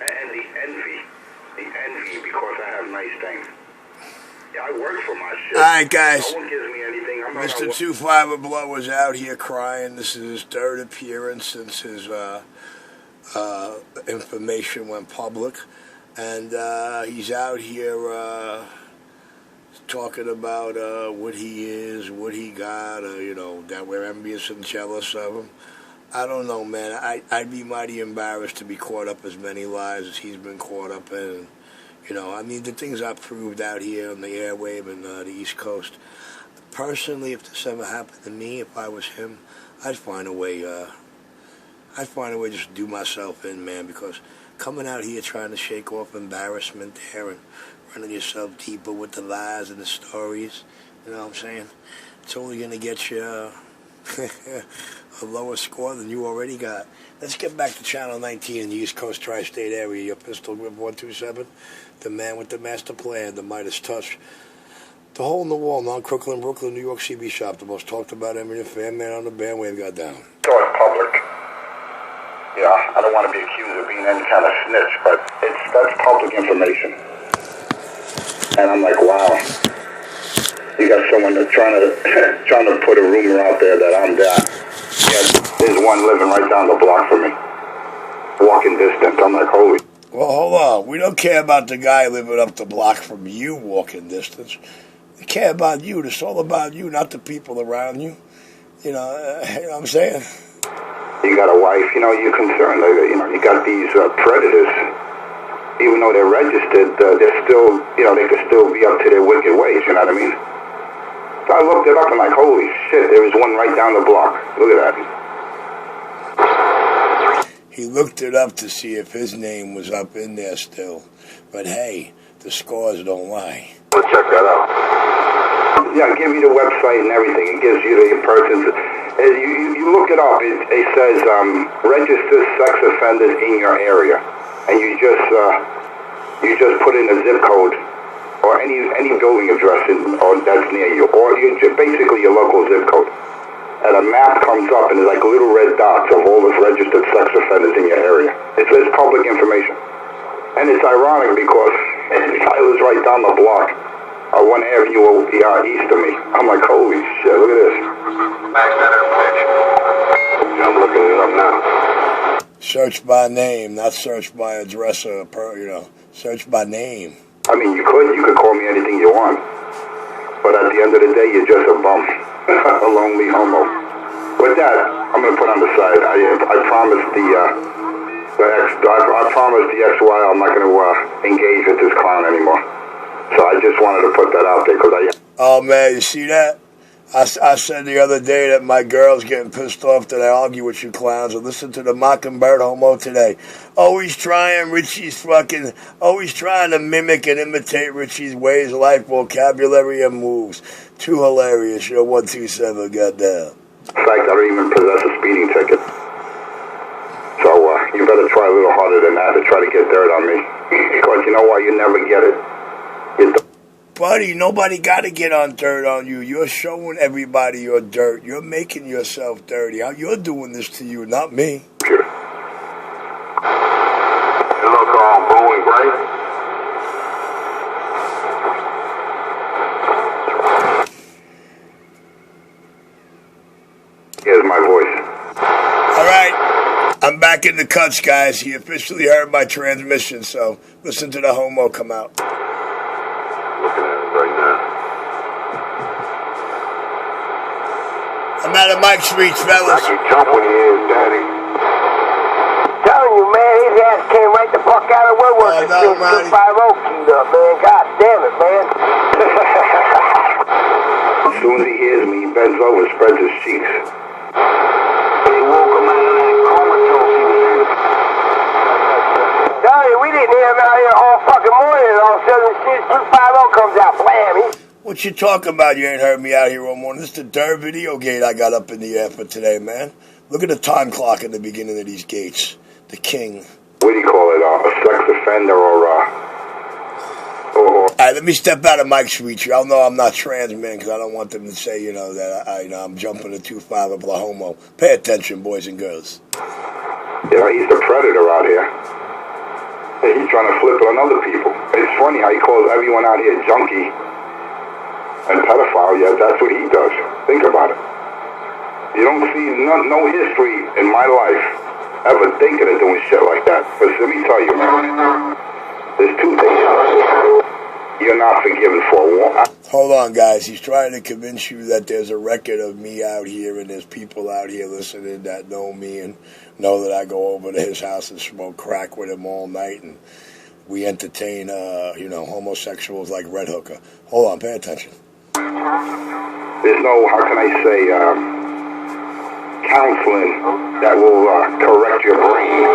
And the envy because I have nice things. Yeah, I work for my shit. All right, guys. No one gives me anything. Mr. 250 Blow was out here crying. This is his third appearance since his information went public. And he's out here talking about what he is, what he got, that we're envious and jealous of him. I don't know, man. I'd be mighty embarrassed to be caught up as many lies as he's been caught up in. The things I proved out here on the airwave and the East Coast. Personally, if this ever happened to me, if I was him, I'd find a way. I'd find a way just to do myself in, man, because coming out here trying to shake off embarrassment there and running yourself deeper with the lies and the stories, you know what I'm saying? It's only going to get you a lower score than you already got. Let's get back to Channel 19 in the East Coast Tri-State area. Your pistol grip 127, the man with the master plan, the Midas touch. The hole in the wall, non-Crooklyn, Brooklyn, New York CB shop, the most talked about Eminem fan man on the bandwave got down. So it's public. Yeah, I don't want to be accused of being any kind of snitch, but that's public information. And I'm like, wow. You got someone that's trying to put a rumor out there that I'm that. Yeah, there's one living right down the block from me. Walking distance. I'm like, holy. Well, hold on. We don't care about the guy living up the block from you walking distance. We care about you. It's all about you, not the people around you. You know what I'm saying? You got a wife, you're concerned. You got these predators. Even though they're registered, they're still, they could still be up to their wicked ways, you know what I mean? So I looked it up and like, holy shit, there is one right down the block. Look at that. He looked it up to see if his name was up in there still. But hey, the scores don't lie. Let's check that out. Yeah, give you the website and everything. It gives you the person's... You look it up. It says register sex offenders in your area, and you just put in a zip code or any building address that's near you, or basically your local zip code. And a map comes up, and there's like little red dots of all the registered sex offenders in your area. It's public information, and it's ironic because I was right down the block. 1 Avenue east of me. I'm like, holy shit, look at this. I'm looking it up now. Search by name, not search by address or search by name. I mean, you could call me anything you want, but at the end of the day, you're just a bum, a lonely homo. With that, I'm gonna put on the side. I promised I promised the XY I'm not gonna engage with this clown anymore. So I just wanted to put that out there because Oh man, you see that? I said the other day that my girl's getting pissed off that I argue with you clowns. And listen to the Mockingbird homo today. Always trying always trying to mimic and imitate Richie's ways, life, vocabulary, and moves. Too hilarious. You're 127, goddamn. In fact, I don't even possess a speeding ticket. So you better try a little harder than that to try to get dirt on me. Because you know why? You never get it. Buddy, nobody got to get on dirt on you. You're showing everybody your dirt. You're making yourself dirty. You're doing this to you, not me. Sure. You look all blue and gray. Here's my voice. All right. I'm back in the cuts, guys. He officially heard my transmission, so listen to the homo come out. Looking at it right now. I'm at a Mike's Reach, fellas. I can jump when he is, Daddy. Telling you, man, his ass came right the fuck out of woodwork. No, man. 250 queued up, man. God damn it, man. As soon as he hears me, he bends over, spreads his cheeks. He woke him out of that comatose he was in. Telling you, we didn't hear him out here all fucking morning, and all of a sudden, 250 comes out, blam. What you talking about? You ain't heard me out here all morning. This is the dirt video gate I got up in the air for today, man. Look at the time clock at the beginning of these gates. The king. What do you call it? A sex offender or all right, let me step out of Mike's reach. Y'all know I'm not trans, man, because I don't want them to say, that I'm jumping to 2.5 of a homo. Pay attention, boys and girls. He's the predator out here. He's trying to flip it on other people. It's funny how he calls everyone out here junkie and pedophile. Yeah, that's what he does. Think about it. You don't see no history in my life ever thinking of doing shit like that. But let me tell you, man, there's two things you're not forgiven for. One, hold on, guys. He's trying to convince you that there's a record of me out here and there's people out here listening that know me and know that I go over to his house and smoke crack with him all night and we entertain, homosexuals like Red Hooker. Hold on, pay attention. There's no, how can I say, counseling that will correct your brain.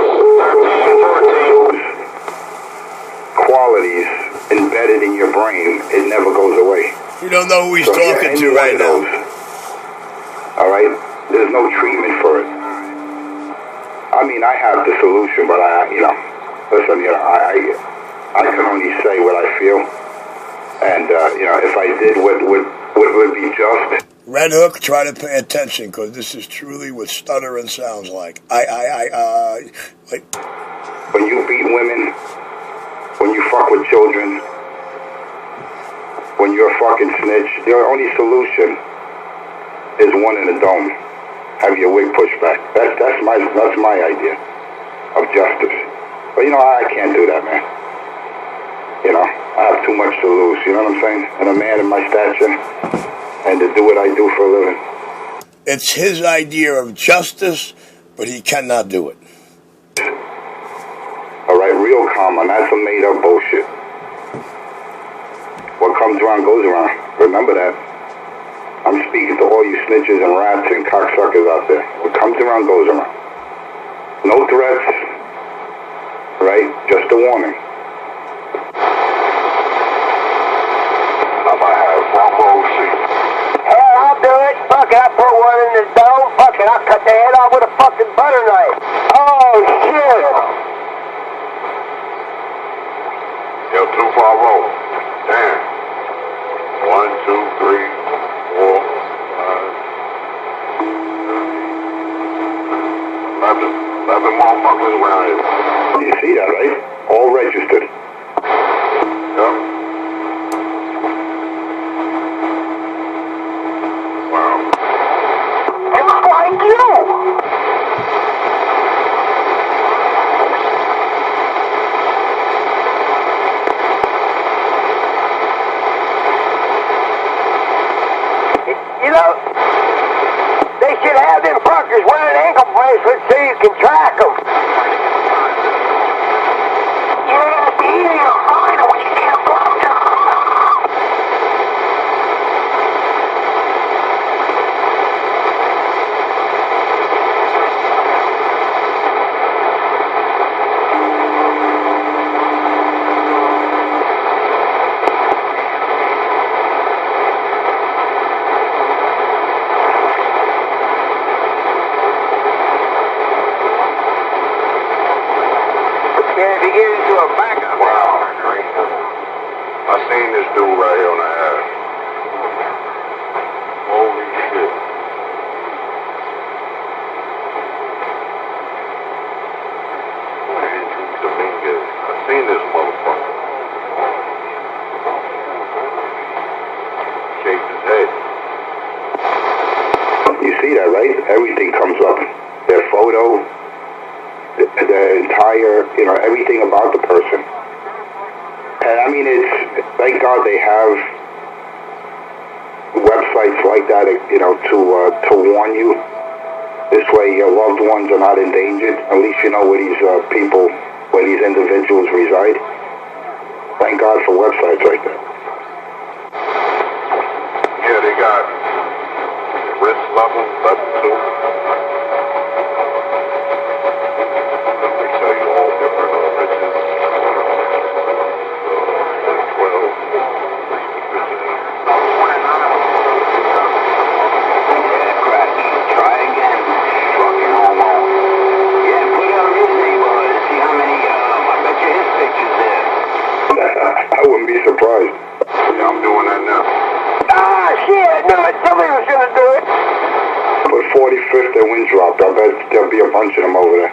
Qualities embedded in your brain, it never goes away. You don't know who he's talking to right now. All right? There's no treatment for it. I mean, I have the solution, but I can only say what I feel. And, if I did what would be just. Red Hook, try to pay attention, because this is truly what stuttering sounds like. When you beat women, when you fuck with children, when you're a fucking snitch, your only solution is one in a dome. Have your wig pushed back. That's my idea of justice. But I can't do that, man. I have too much to lose. You know what I'm saying? And a man in my stature, and to do what I do for a living. It's his idea of justice, but he cannot do it. All right, real karma. That's some made-up bullshit. What comes around goes around. Remember that. I'm speaking to all you snitches and rats and cocksuckers out there. What comes around goes around. No threats, right? Just a warning. Hell, I'll do it. Fuck it, I'll put one in the dome. Fuck it, I'll cut the head off with a fucking butter knife. Oh, shit. Yo, 250. Damn. 1, 2, 3, 4, 5, 11 motherfuckers around here. You see that, right? All registered. Yep. Wow. It's like you. They should have them fuckers wearing ankle bracelets so you can track them. Yeah, it's easy to find them when you can't find them. Yeah, if you get into a backup. Wow. I seen this dude right here on the ass. Holy shit. Andrew Dominguez. I seen this motherfucker. Shaved his head. You see that, right? Everything comes up. Their photo, the entire, everything about the person. And I mean, thank God they have websites like that, to warn you. This way your loved ones are not endangered. At least you know where these people, where these individuals reside. Thank God for websites like that. Yeah, they got risk level 2. They tell you all different riches. 12. Try again. Fucking homo. Yeah, put it on his neighborhood and see how many, I bet you his picture's there. I wouldn't be surprised. Yeah, I'm doing that now. Ah, shit, no, somebody was gonna do it. Put 45th and Winthrop. I bet there'll be a bunch of them over there.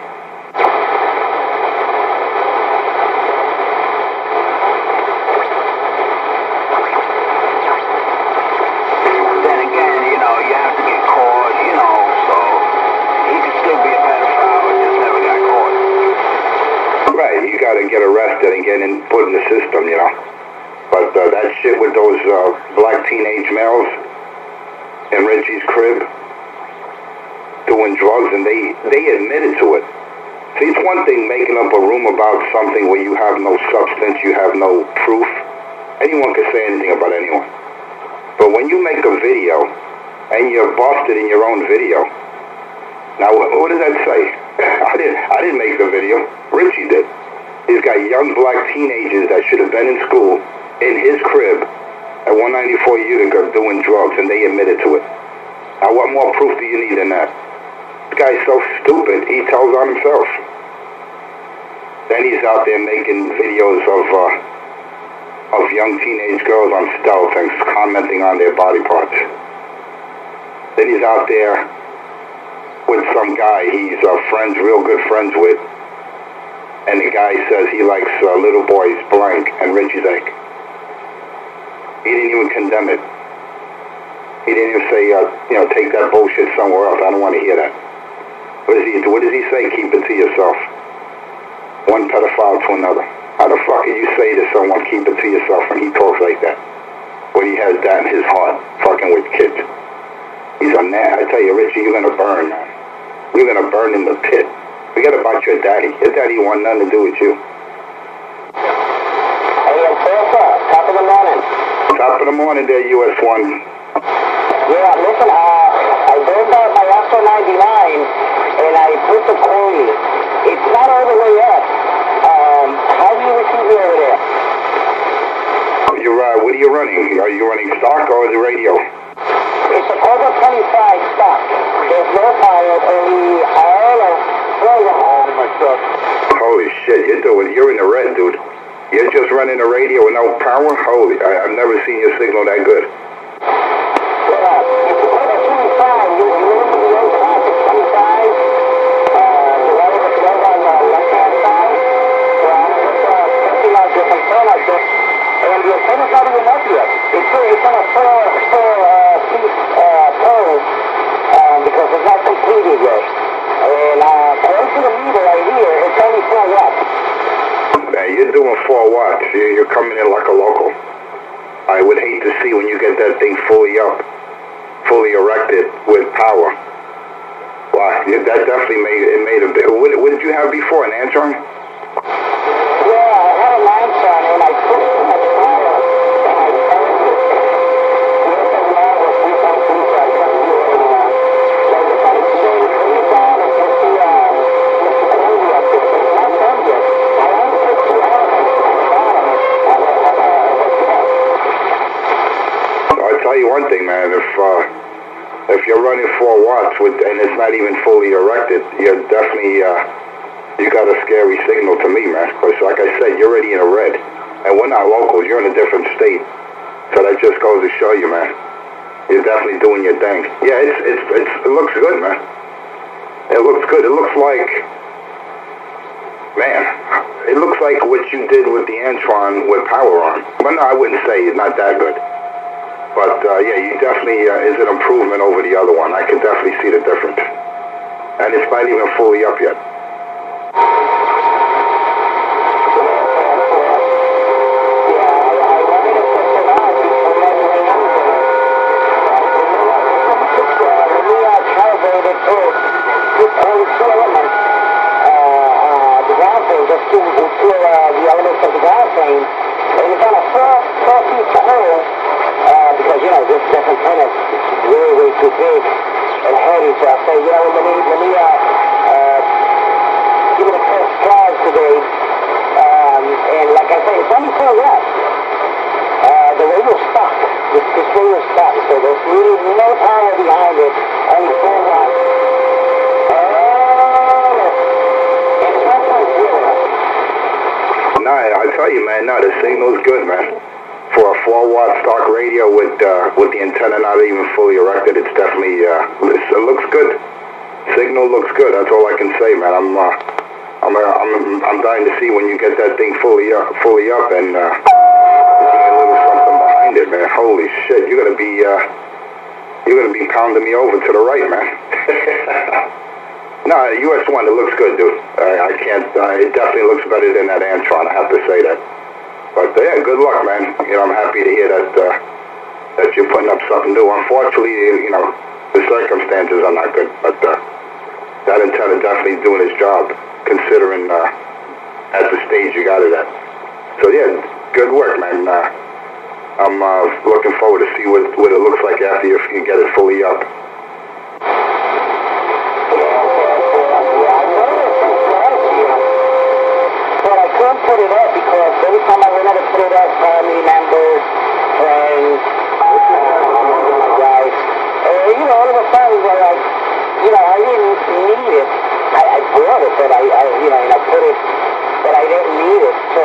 got to get arrested and get put in the system, you know. But that shit with those black teenage males in Richie's crib doing drugs, and they admitted to it. See, it's one thing making up a room about something where you have no substance, you have no proof. Anyone can say anything about anyone. But when you make a video and you're busted in your own video, now what does that say? I didn't make the video. Richie did. He's got young black teenagers that should have been in school in his crib at 194 Utica doing drugs, and they admitted to it. Now, what more proof do you need than that? This guy's so stupid, he tells on himself. Then he's out there making videos of young teenage girls on stealth and commenting on their body parts. Then he's out there with some guy he's real good friends with, and the guy says he likes little boys blank, and Richie's like, he didn't even condemn it. He didn't even say, take that bullshit somewhere else. I don't want to hear that. What does he say? Keep it to yourself. One pedophile to another. How the fuck can you say to someone, keep it to yourself, when he talks like that? When he has that in his heart, fucking with kids. He's a man. I tell you, Richie, you're going to burn, man. You're going to burn in the pit. Forget about your daddy. Your daddy want nothing to do with you. Hey, Enforcer, top of the morning. Top of the morning there, US 1. Yeah, listen, I burned out my Astro 99, and I put the coil. It's not all the way up. How do you receive me over there? What are you running? Are you running stock or the radio? It's a Cobra 25 stock. There's no power, only oil or fuel in my truck. Holy shit, you're in the red, dude. You're just running the radio with no power? Holy, I've never seen your signal that good. Yeah, it's a Cobra 25. You remember the old classic 25? The one with the glove on the left-hand side? So I'm just testing out different phone like this. And the antenna's not even up yet. It's on a four-seat pole because it's not completed yet. And according to the meter right here, it's only 4 watts. Man, you're doing 4 watts. You're coming in like a local. I would hate to see when you get that thing fully up, fully erected with power. Wow, that definitely made a bit. What did you have before, an Antron? Yeah, I had a Antron and I put too much power and I burned it. The other wall was 3.2, so I couldn't do it anymore. So I decided to go down and get the security up there. It's not done yet. I only put 2 elements on the bottom of the truck. I'll tell you one thing, man. If you're running 4 watts and it's not even fully erected, you're definitely you got a scary signal to me, man. Because like I said, you're already in a red, and we're not locals. You're in a different state, so that just goes to show you, man. You're definitely doing your thing. Yeah, it looks good, man. It looks good. It looks like, man, it looks like what you did with the Antron with power on. But no, I wouldn't say it's not that good. But yeah, you definitely is an improvement over the other one. I can definitely see the difference, and it's not even fully up yet. Too big and heavy, so I say, let me give it a first try today. And like I say, it's only 4 watts. The radio's stuck. This radio's stuck, so there's really no power behind it. Only 4 watts. And it's 1.0. Nah, I tell you, man, the signal's good, man. For a 4-watt stock radio with the antenna not even fully erected, it's definitely it looks good. Signal looks good. That's all I can say, man. I'm dying to see when you get that thing fully up and running a little something behind it, man. Holy shit, you're gonna be pounding me over to the right, man. No, US1, it looks good, dude. I can't, it definitely looks better than that Antron, I have to say that. But yeah, good luck, man. You know, I'm happy to hear that, that you're putting up something new. Unfortunately, you know, the circumstances are not good, but that antenna definitely doing its job, considering at the stage you got it at. So yeah, good work, man. I'm looking forward to see what it looks like after you get it fully up. Put it up because every time I went to put it up, family members, friends, guys, you know, all of a sudden were like, you know, I didn't need it. I bought it, but you know, and I put it, but I didn't need it. So,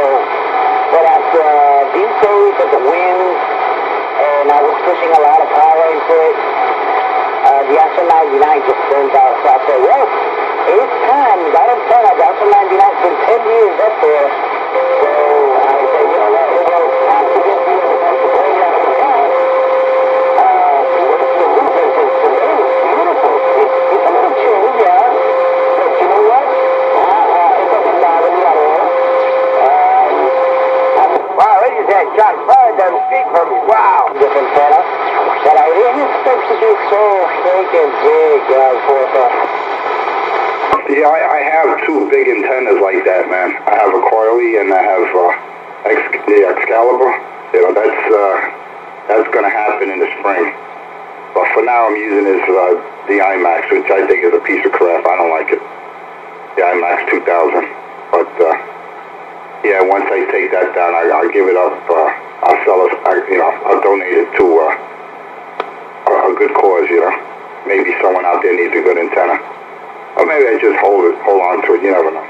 but after these days of the wind, and I was pushing a lot of power into it, the Astro 99 just burned out. So I said, well, it's time. That antenna, the Astro 99 has been 10 years up there. So I said, you know what, it was time to get rid of it. To bring that antenna, the roof is today, it's beautiful. It's a little chilly, yeah. But you know what? It doesn't bother me at all. Wow, look at that. John Fire down the street from me. Wow. This antenna. But I didn't expect to be so freaking big, Enforcer. Yeah, I have two big antennas like that, man. I have a coily and I have the Excalibur. You know, that's going to happen in the spring. But for now, I'm using the IMAX, which I think is a piece of crap. I don't like it. The IMAX 2000. But yeah, once I take that down, I'll give it up. I'll sell it. You know, I'll donate it to a good cause. You know, maybe someone out there needs a good antenna. Or maybe I just hold on to it, you never know.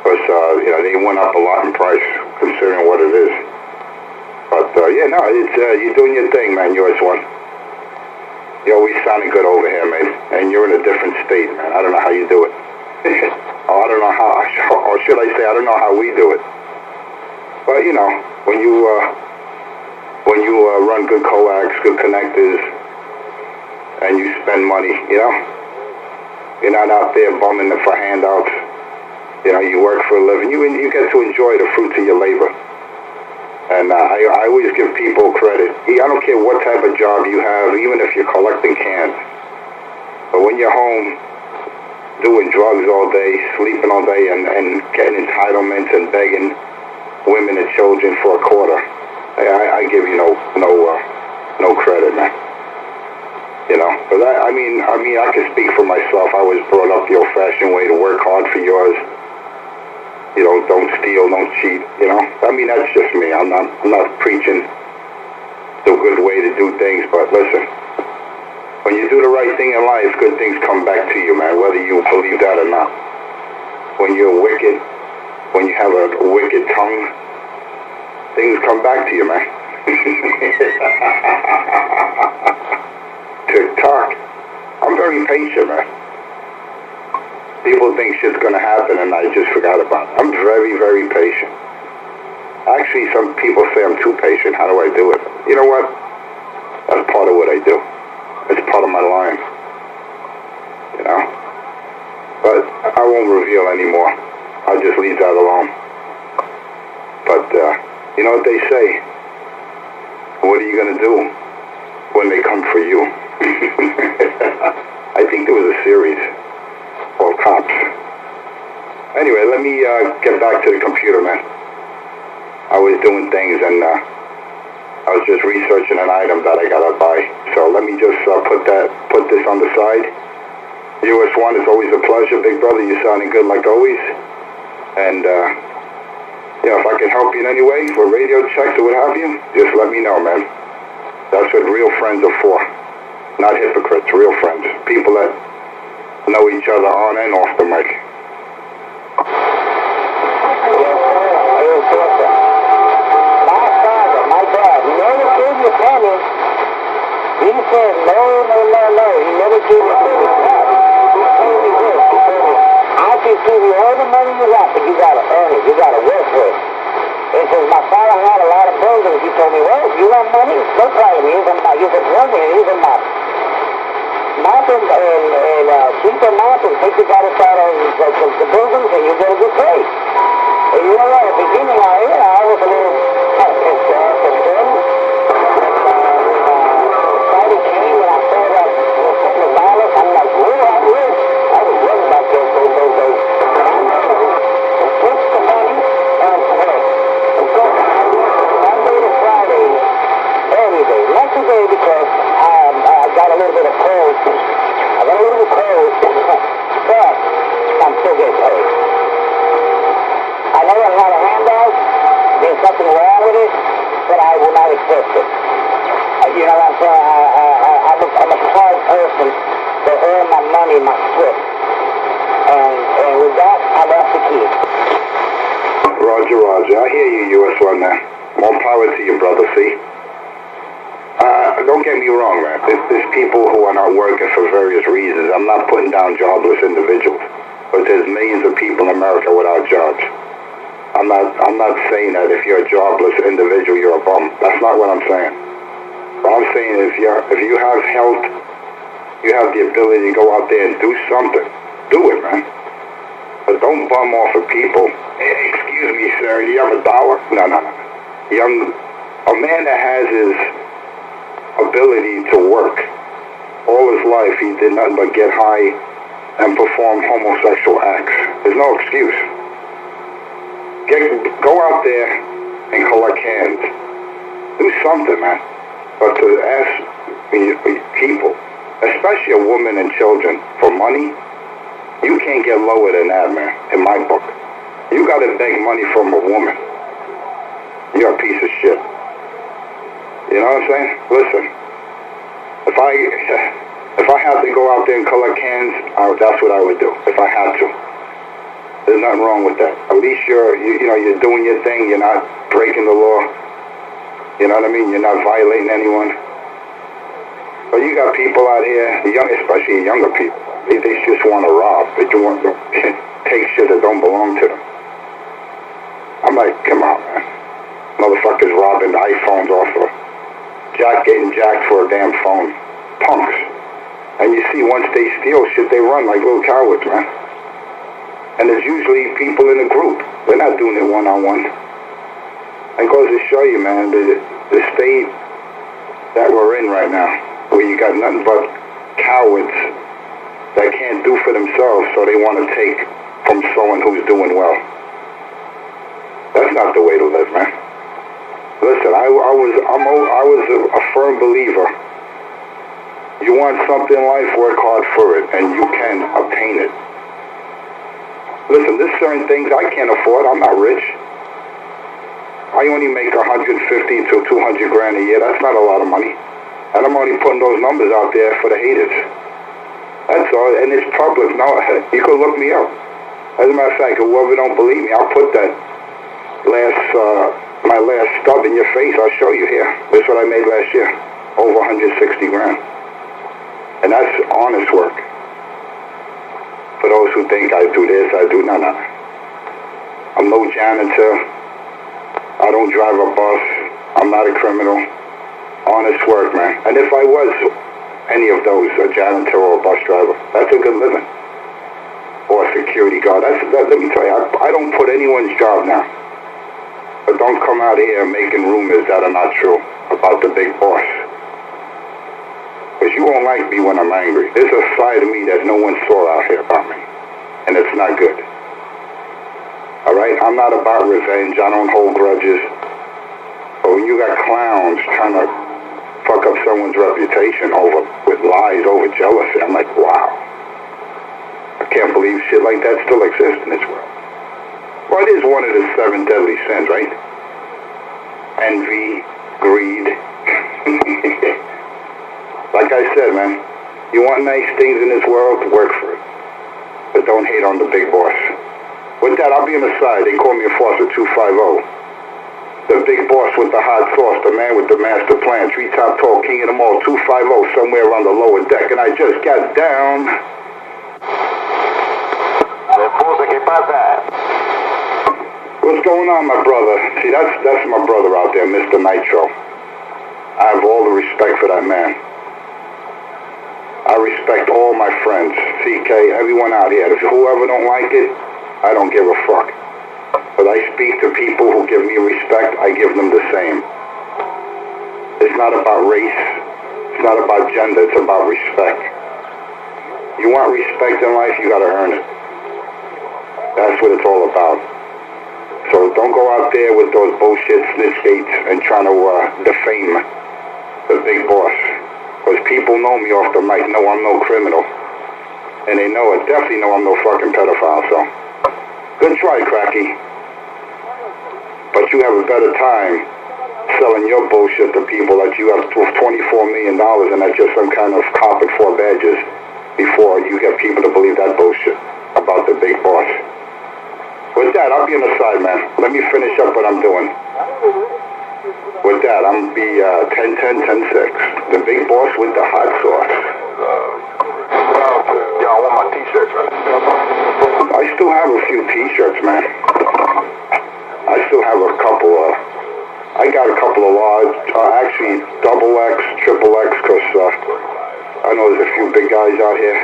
Because, you know, they went up a lot in price, considering what it is. But, yeah, no, it's, you're doing your thing, man, US1. You're always sounding good over here, man. And you're in a different state, man. I don't know how you do it. I don't know how, or should I say, I don't know how we do it. But, you know, when you run good coax, good connectors, and you spend money, you know? You're not out there bumming for handouts. You know, you work for a living. You get to enjoy the fruits of your labor. And I always give people credit. I don't care what type of job you have, even if you're collecting cans. But when you're home doing drugs all day, sleeping all day, and getting entitlements and begging women and children for a quarter, I give you no credit, man. You know, but I mean, I can speak for myself. I was brought up the old-fashioned way to work hard for yours. You know, don't steal, don't cheat. You know, I mean, that's just me. I'm not preaching the good way to do things, but listen, when you do the right thing in life, good things come back to you, man. Whether you believe that or not. When you're wicked, when you have a wicked tongue, things come back to you, man. TikTok. I'm very patient, man. People think shit's gonna happen and I just forgot about it. I'm very, very patient. Actually, some people say I'm too patient. How do I do it? You know what? That's part of what I do. It's part of my line. You know? But I won't reveal anymore. I'll just leave that alone. But, you know what they say? What are you gonna do when they come for you? I think there was a series called Cops. Anyway, let me get back to the computer, man. I was doing things and I was just researching an item that I gotta buy. So let me just put this on the side. US1, it's always a pleasure, big brother. You're sounding good like always. And you know, if I can help you in any way for radio checks or what have you, just let me know, man. That's what real friends are for. Not hypocrites, real friends. People that know each other on and off the mic. My dad, never gave you a penny. He said, no. He never gave you a penny. He told me this. He told me, I can give you all the money you want, but you gotta earn it. You gotta work for it. He says, my father had a lot of buildings. He told me, well, if you want money, no problem. He's a drummer. He's a mop. My up and sweep them up and take the gutters out of the buildings, and you get a good pay. And you know what? At the beginning, I was a little kind of pissed off at them. Friday came and I saw that couple of dollars. I'm like, where I live? I was worried about those days. To switch the money and to work. And so I worked Monday to Friday, every day. Not today because I got a little bit of cold. But I'm still getting paid. I know I'm not a handout. There's nothing wrong with it, but I will not accept it. You know what I'm saying? I'm a hard person to earn my money, my sweat. And with that, I'm off the key. Roger. I hear you, US1 man. More power to you, brother, see? Don't get me wrong, man. There's people who are not working for various reasons. I'm not putting down jobless individuals. But there's millions of people in America without jobs. I'm not saying that if you're a jobless individual, you're a bum. That's not what I'm saying. What I'm saying is if you have health, you have the ability to go out there and do something. Do it, man. But don't bum off of people. Hey, excuse me, sir, do you have $1? No. A man that has his ability to work all his life, he did nothing but get high and perform homosexual acts. There's no excuse. Go out there and collect cans. Do something, man. But to ask people, especially a woman and children, for money, you can't get lower than that, man, in my book. You gotta beg money from a woman. You're a piece of shit. You know what I'm saying? Listen, if I had to go out there and collect cans, that's what I would do, if I had to. There's nothing wrong with that. At least you're doing your thing. You're not breaking the law. You know what I mean? You're not violating anyone. But you got people out here, especially younger people, they just want to rob. They want to take shit that don't belong to them. I'm like, come on, man. Motherfuckers robbing the iPhones off of getting jacked for a damn phone. Punks. And you see, once they steal shit, they run like little cowards, man. And there's usually people in a group. They're not doing it one-on-one. It goes to show you, man, the state that we're in right now, where you got nothing but cowards that can't do for themselves, so they want to take from someone who's doing well. That's not the way to live, man. Listen, I was a firm believer. You want something in life, work hard for it, and you can obtain it. Listen, there's certain things I can't afford. I'm not rich. I only make $150 to $200 grand a year. That's not a lot of money. And I'm only putting those numbers out there for the haters. That's all. And it's public. No, you can look me up. As a matter of fact, whoever don't believe me, I'll put that my last stub in your face. I'll show you here. That's what I made last year. Over 160 grand. And that's honest work. For those who think I do this, I do no. I'm no janitor. I don't drive a bus. I'm not a criminal. Honest work, man. And if I was any of those, a janitor or a bus driver, that's a good living. Or a security guard. Let me tell you, I don't put anyone's job now. But don't come out here making rumors that are not true about the big boss. Because you won't like me when I'm angry. There's a side of me that no one saw out here about me. And it's not good. Alright? I'm not about revenge. I don't hold grudges. But when you got clowns trying to fuck up someone's reputation with lies, over jealousy, I'm like, wow. I can't believe shit like that still exists in this world. Well, it is one of the 7 deadly sins, right? Envy, greed. Like I said, man, you want nice things in this world, work for it. But don't hate on the big boss. With that, I'll be on the side. They call me Enforcer250. The big boss with the hot sauce, the man with the master plan, treetop tall, king of them all, 250, somewhere on the lower deck, and I just got down. Enforcer, ¿qué pasa? What's going on, my brother? See, that's my brother out there, Mr. Nitro. I have all the respect for that man. I I respect all my friends, CK, everyone out here. If whoever don't like it, I don't give a fuck. But I speak to people who give me respect, I give them the same. It's not about race, it's not about gender, it's about respect. You want respect in life, you gotta earn it. That's what it's all about. So don't go out there with those bullshit snitch gates and trying to defame the big boss. Because people know me off the mic, know I'm no criminal. And they know it, definitely know I'm no fucking pedophile, so. Good try, Cracky. But you have a better time selling your bullshit to people that you have $24 million and that you're some kind of cop with 4 badges before you get people to believe that bullshit about the big boss. With that, I'll be on the side, man. Let me finish up what I'm doing. With that, I'm be 10-10-10-6. The big boss with the hot sauce. Yeah, I want my t-shirts, man. I still have a few t-shirts, man. I still have a couple I got a couple of large, actually double X, triple X, because I know there's a few big guys out here.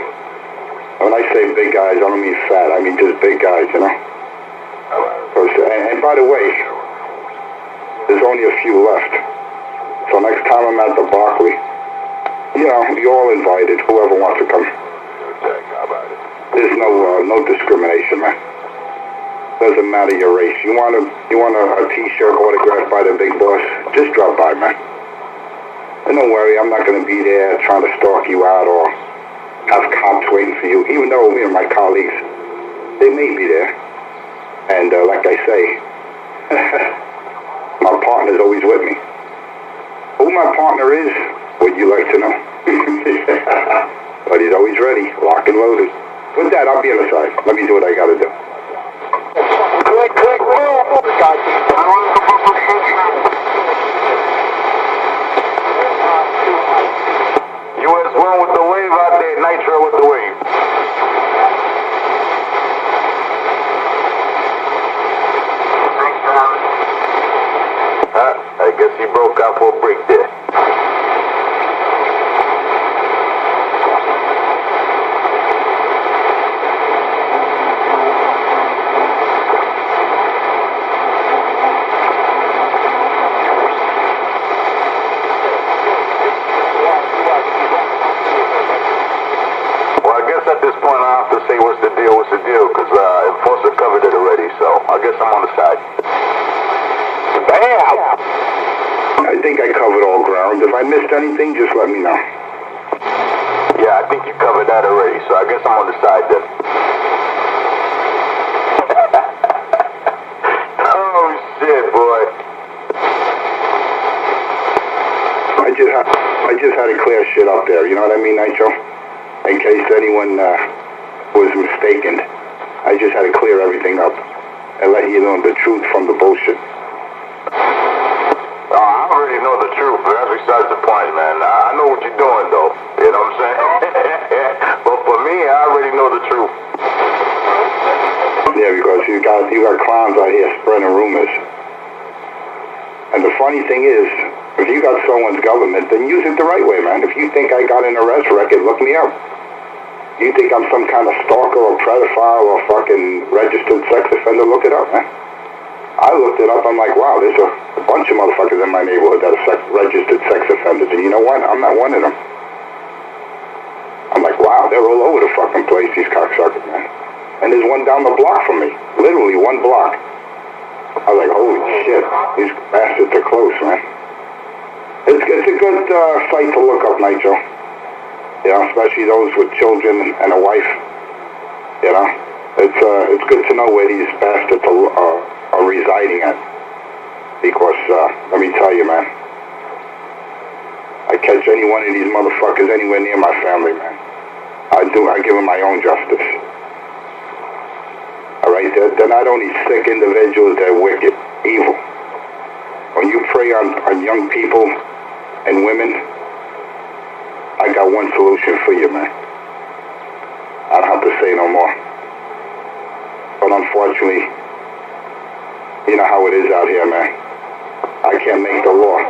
When I say big guys, I don't mean fat, I mean just big guys, you know? And by the way, there's only a few left. So next time I'm at the Barclay, you know, you're all invited, whoever wants to come. There's no discrimination, man. Doesn't matter your race. You want a t-shirt autographed by the big boss? Just drop by, man. And don't worry, I'm not going to be there trying to stalk you out or have cops waiting for you. Even though, you know, my colleagues, they may be there. And like I say, my partner's always with me. Who my partner is, would you like to know? But he's always ready, locked and loaded. With that, I'll be on the side. Let me do what I got to do. US1 with the wave out there, Nitro with the wave. I guess he broke out for a break there. At this point, I have to say what's the deal, because Enforcer covered it already, so I guess I'm on the side. Bam! I think I covered all ground. If I missed anything, just let me know. Yeah, I think you covered that already, so I guess I'm on the side then. Oh, shit, boy. I just had to clear shit up there, you know what I mean, Nitro? In case anyone was mistaken, I just had to clear everything up and let you know the truth from the bullshit. I already know the truth, but that's besides the point, man. I know what you're doing, though. You know what I'm saying? But for me, I already know the truth. Yeah, because you got clowns out here spreading rumors. And the funny thing is, if you got someone's government, then use it the right way, man. If you think I got an arrest record, look me up. You think I'm some kind of stalker or pedophile or fucking registered sex offender, look it up, man. I looked it up, I'm like, wow, there's a bunch of motherfuckers in my neighborhood that are registered sex offenders, and you know what? I'm not one of them. I'm like, wow, they're all over the fucking place, these cocksuckers, man. And there's one down the block from me, literally one block. I was like, holy shit, these bastards are close, man. It's a good site to look up, Nitro. You know, especially those with children and a wife. You know, it's good to know where these bastards are residing at. Because let me tell you, man, I catch any one of these motherfuckers anywhere near my family, man. I give them my own justice. All right, they're not only sick individuals, they're wicked, evil. When you prey on young people and women, I got one solution for you, man. I don't have to say no more. But unfortunately, you know how it is out here, man. I can't make the law.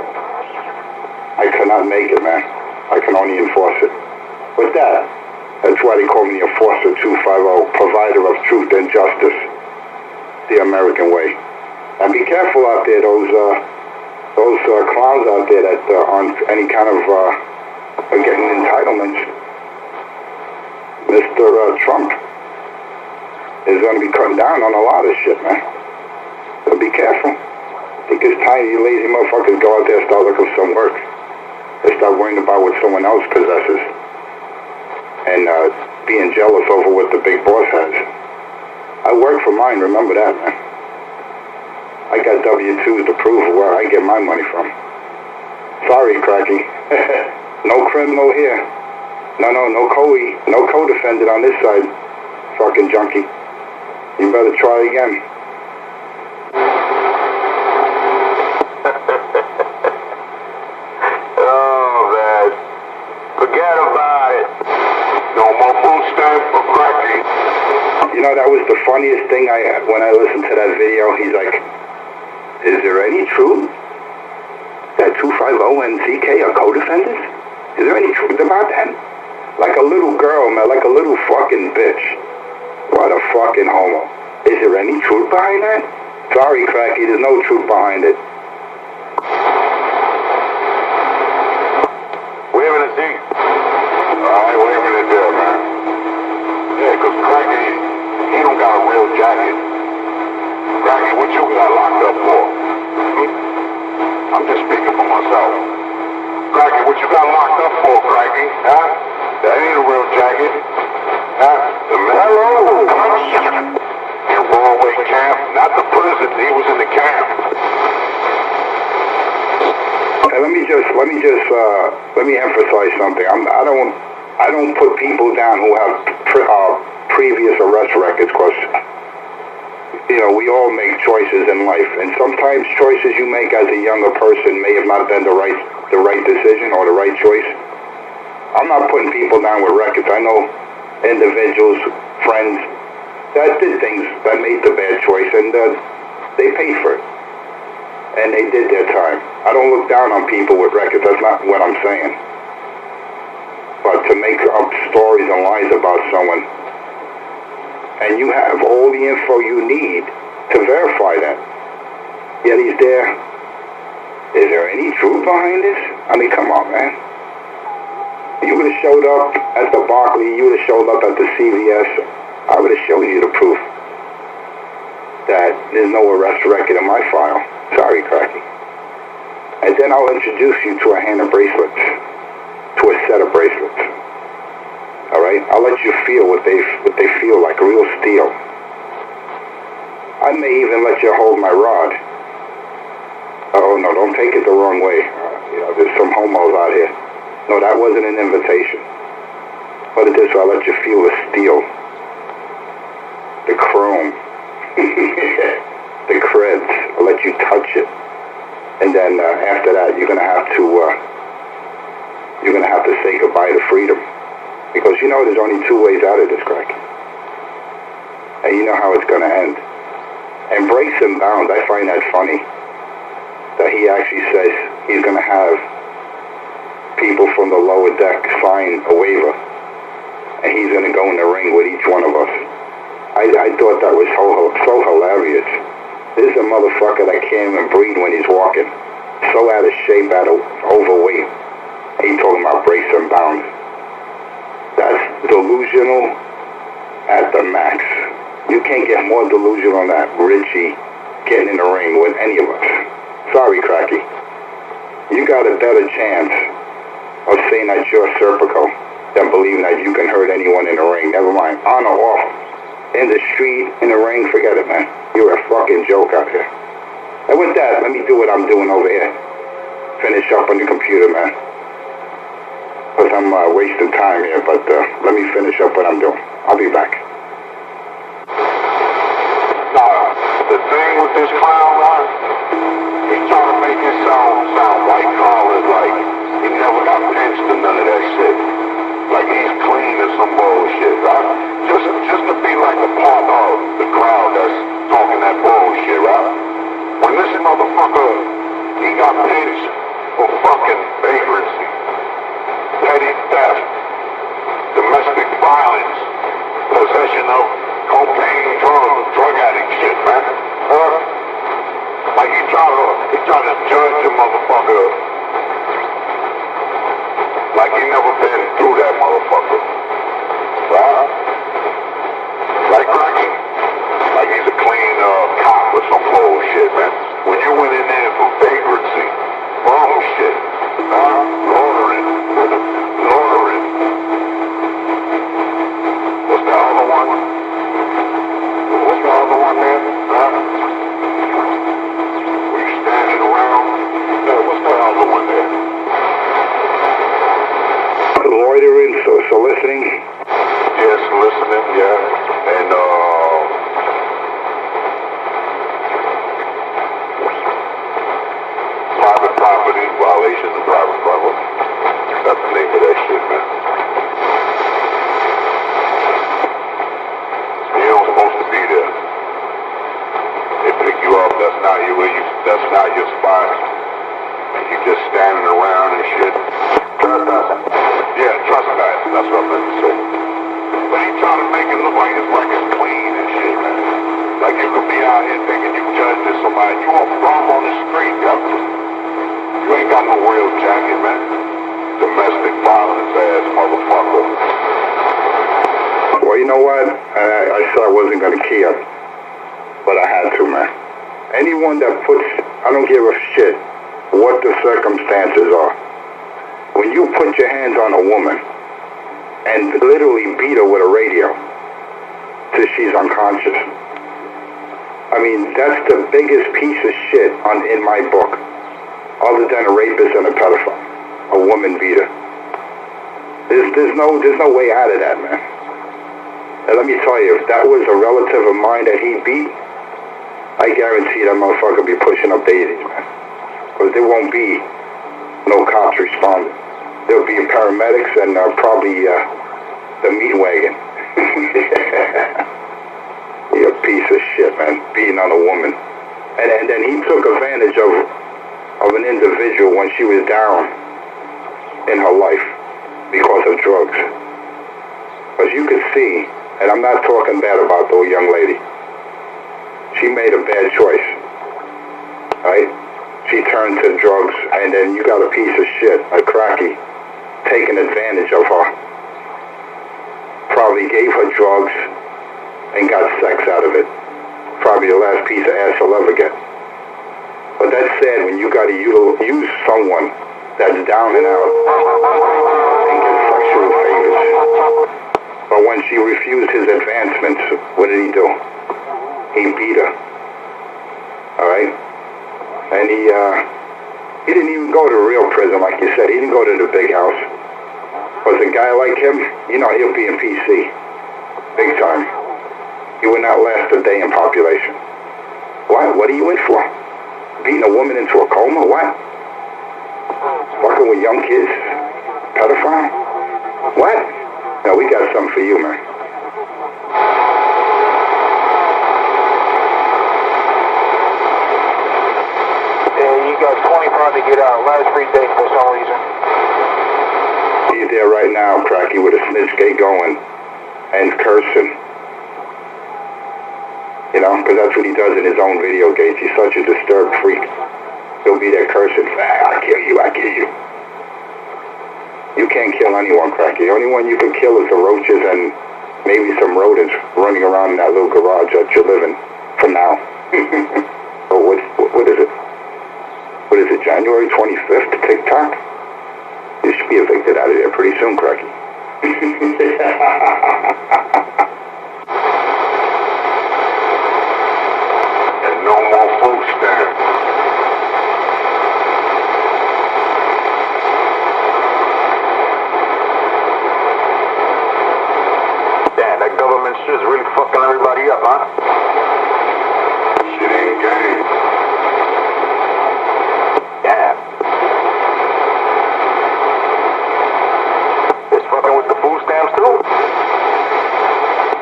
I cannot make it, man. I can only enforce it. With that, that's why they call me Enforcer250, provider of truth and justice, the American way. And be careful out there, those clowns out there that on any kind of getting entitlements. Mr. Trump is going to be cutting down on a lot of shit, man. So be careful. I think it's time you lazy motherfuckers go out there and start looking for some work. They start worrying about what someone else possesses and being jealous over what the big boss has. I work for mine, remember that, man. I got W-2s to prove where I get my money from. Sorry, Cracky. No criminal here. No co-defendant on this side. Fucking junkie. You better try again. Oh, man. Forget about it. No more food stamp for Cracky. You know, that was the funniest thing when I listened to that video. He's like, is there any truth that 250 and CK are co-defendants? Is there any truth about that? Like a little girl, man, like a little fucking bitch. What a fucking homo. Is there any truth behind that? Sorry, Cracky, there's no truth behind it. Wait a minute, see? Alright, wait a minute there, man. Yeah, because Cracky, he don't got a real jacket. Cracky, what you got locked up for? I'm just speaking for myself. Cracky, what you got locked up for, Cracky? Huh? That ain't a real jacket. Huh? The hello? In Broadway camp, not the prison. He was in the camp. And let me emphasize something. I don't put people down who have previous arrest records, because we all make choices in life, and sometimes choices you make as a younger person may have not been the right decision or the right choice. I'm not putting people down with records. I know individuals, friends, that did things that made the bad choice, and they paid for it, and they did their time. I don't look down on people with records. That's not what I'm saying. But to make up stories and lies about someone, and you have all the info you need to verify that, yet he's there. Is there any truth behind this? I mean, come on, man. You would have showed up at the Barclay, you would have showed up at the CVS, I would have shown you the proof that there's no arrest record in my file. Sorry, Cracky. And then I'll introduce you to a hand of bracelets, to a set of bracelets. All right? I'll let you feel what they feel like, real steel. I may even let you hold my rod. Oh, no, don't take it the wrong way. There's some homos out here. No, that wasn't an invitation. Put it this way, I'll let you feel the steel, the chrome, the creds. I'll let you touch it. And then after that, you're gonna have to say goodbye to freedom, because there's only two ways out of this, crack, and you know how it's gonna end. And breaks and bounds, I find that funny, that he actually says he's gonna have people from the lower deck sign a waiver, and he's gonna go in the ring with each one of us. I thought that was so hilarious. This is a motherfucker that can't even breathe when he's walking. So out of shape, overweight. And he talking about breaks and bounds. That's delusional at the max. You can't get more delusional than that Richie getting in the ring with any of us. Sorry, Cracky. You got a better chance of saying that you're Serpico than believing that you can hurt anyone in the ring. Never mind. On or off. In the street, in the ring, forget it, man. You're a fucking joke out here. And with that, let me do what I'm doing over here. Finish up on the computer, man. Because I'm wasting time here, but let me finish up what I'm doing. I'll be back. The thing with this clown, man, he's trying to make it sound white collar, like he never got pinched or none of that shit. Like he's clean or some bullshit, right? Just to be like a part of the crowd that's talking that bullshit, right? When this motherfucker, he got pinched for fucking vagrancy, petty theft, trying to judge a motherfucker like he never been through that motherfucker. Like cracking. Like he's a clean cop or some bullshit, man. When you went in there for vagrancy, bullshit. Loitering. Loitering. What's the other one? What's the other one there? Were you standing around? What's the other one there? Loitering, soliciting. Yes, listening, yeah. And private property, violations of private property. That's the name of that shit, man. You don't supposed to be there. They pick you up, that's not your spot. And you just standing around and shit. Trespassing. Yeah, trespassing, that's what I meant to say. But he trying to make it look like it's clean and shit, man. Like you could be out here thinking you judging somebody. You a bum on the street, yo. You ain't got no real jacket, man. Domestic violence ass motherfucker. Well, you know what? I said I wasn't going to key up, but I had to, man. Anyone that puts, I don't give a shit what the circumstances are. When you put your hands on a woman and literally beat her with a radio till she's unconscious, I mean, that's the biggest piece of shit in my book, other than a rapist and a pedophile, a woman beater. There's no way out of that, man. And let me tell you, if that was a relative of mine that he beat, I guarantee that motherfucker be pushing up daisies, man. Because there won't be no cops responding. There'll be paramedics and probably the meat wagon. You piece of shit, man, beating on a woman. And then he took advantage of an individual when she was down in her life because of drugs. Because you could see, and I'm not talking bad about the young lady, she made a bad choice, right? She turned to drugs, and then you got a piece of shit, a cracky, taking advantage of her. Probably gave her drugs and got sex out of it. Probably the last piece of ass she'll ever get. But that's sad when you got to use someone that's down and out and get sexual favors. But when she refused his advancements, what did he do? He beat her. Alright? And he didn't even go to real prison, like you said. He didn't go to the big house. Because a guy like him, you know, he'll be in PC. Big time. He would not last a day in population. What? What are you in for? Beating a woman into a coma? What? Fucking with young kids? Pedophile? What? No, we got something for you, man. You got 25 to get out. Last 3 days for some reason. He's there right now, Cracky, with a snitch gate going and cursing. You know, because that's what he does in his own video gates. He's such a disturbed freak. He'll be there cursing, I kill you, I kill you. You can't kill anyone, Cracky. The only one you can kill is the roaches and maybe some rodents running around in that little garage that you're living for now. Oh, what is it? What is it, January 25th, TikTok? You should be evicted out of there pretty soon, Cracky. And no more food stamps. Damn, that government shit's really fucking everybody up, huh? Shit ain't game. Damn. It's fucking with the food stamps too?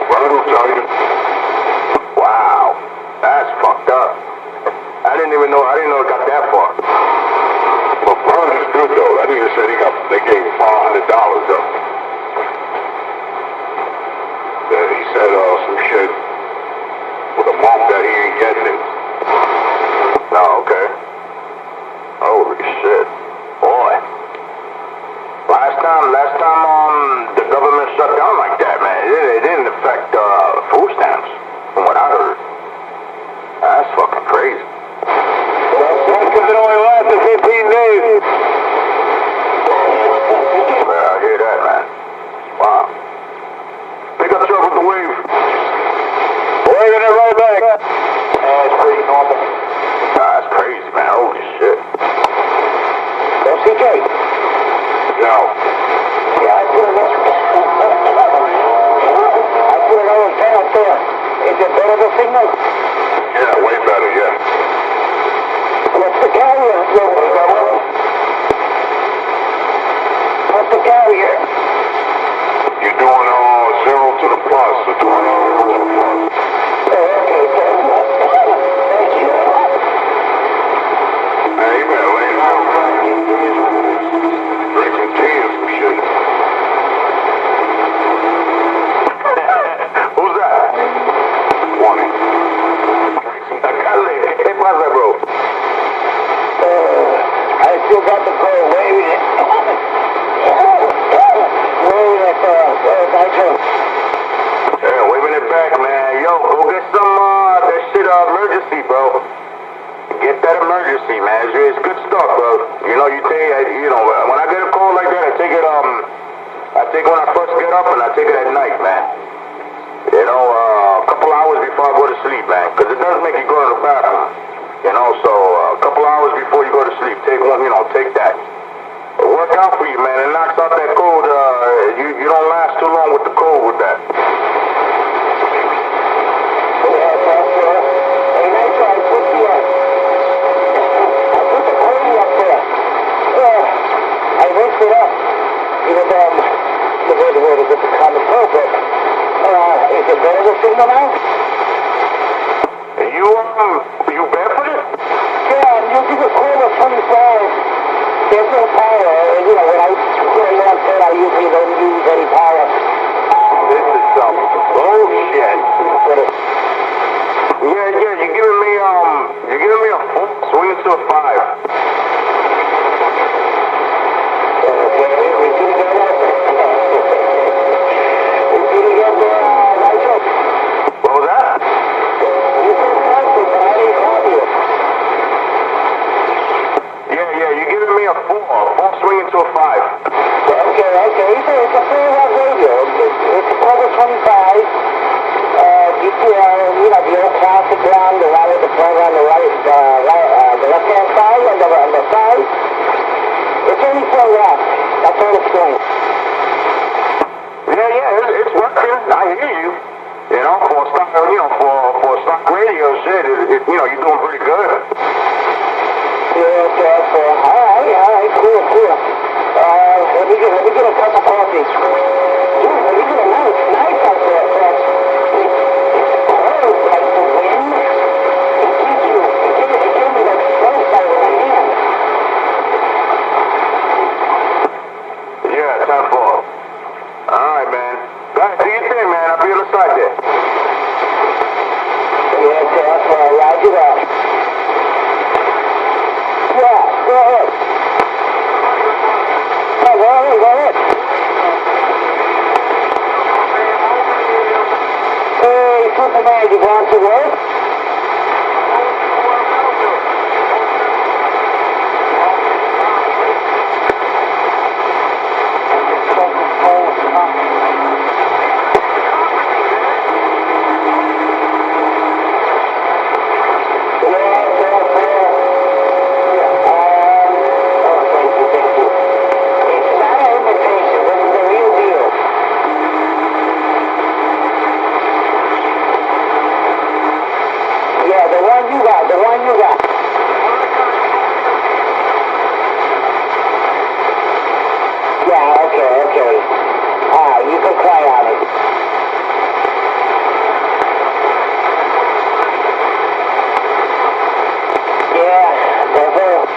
Well, I'll tell you. Wow. That's fucked up. I didn't know it got that far. But Bron is good though. That nigga said they gave him $500 though. Then he said some shit with a month that he ain't getting it. Oh, okay. still got the code waving it. Waving it, Nitro. Yeah, waving it back, man. Yo, go get some, that shit, emergency, bro. Get that emergency, man. It's good stuff, bro. You know, when I get a call like that, I take it when I first get up and I take it at night, man. You know, a couple hours before I go to sleep, man. Because it does make you go to the bathroom. You know, so a couple hours before you go to sleep, take one, take that. It work out for you, man. It knocks out that code. You don't last too long with the code with that. It up. Even the word is a common code, but is it better to signal now? You barefooted? Yeah, you give a call at 25. There's no power. You know, when I usually don't use any power. This is some bullshit. Yeah, you're giving me a full swing to a 5. Swinging to a 5. Okay. It's a 4-watt radio. It's a Cobra 25. The old classic one, the one with the plug on the right, the left-hand side, on the side. It's only 4 watts. That's all it's doing. Yeah, it's working. I hear you. You know, for stock radio shit, you're doing pretty good. Alright, cool. Let me get a cup of coffee. Dude, let me get a nice out there, it's cold like the wind. It gives me like frostbite in my hand. Yeah, 10-4. Alright, man. Guys, do your thing, man. I'll be on the side there. Yeah, 10-4. Roger that. Yeah, go ahead. Go ahead. Hey, Superman, you going to work? The one you got. Yeah, okay. Alright, you can cry on it. Yeah, go ahead.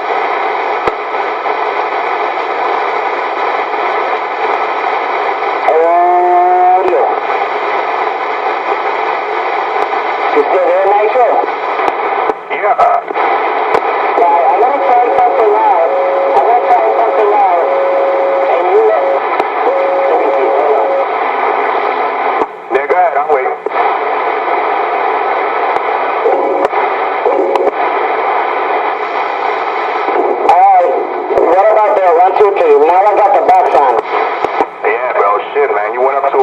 Audio. You still there, Nitro? Yeah. I'm going to try something loud. And you let me see. Hold on. Yeah, go ahead. I'll wait. Alright. What about that? 1, 2, 3. Now I got the box on. Yeah, bro. Shit, man. You went up to